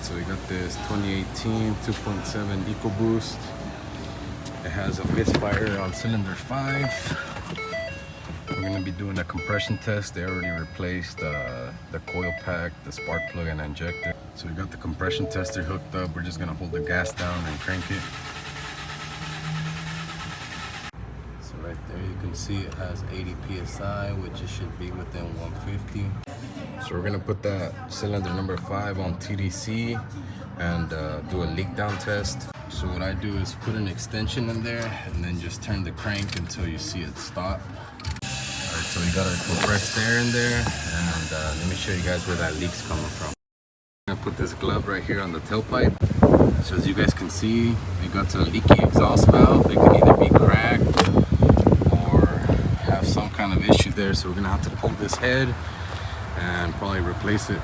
So we got this 2018 2.7 Ecoboost. It has a misfire on cylinder 5. We're gonna be doing a compression test. They already replaced the coil pack, the spark plug and injector. So we got the compression tester hooked up. We're just gonna hold the gas down and crank it. So right there you can see it has 80 psi, which it should be within 150. So we're gonna put that cylinder number 5 on TDC and do a leak down test. So what I do is put an extension in there and then just turn the crank until you see it stop. Alright, so we got our compressed air in there, and let me show you guys where that leak's coming from. I'm gonna put this glove right here on the tailpipe. So as you guys can see, it got a leaky exhaust valve. It can either be cracked or have some kind of issue there. So we're gonna have to pull this head and probably replace it.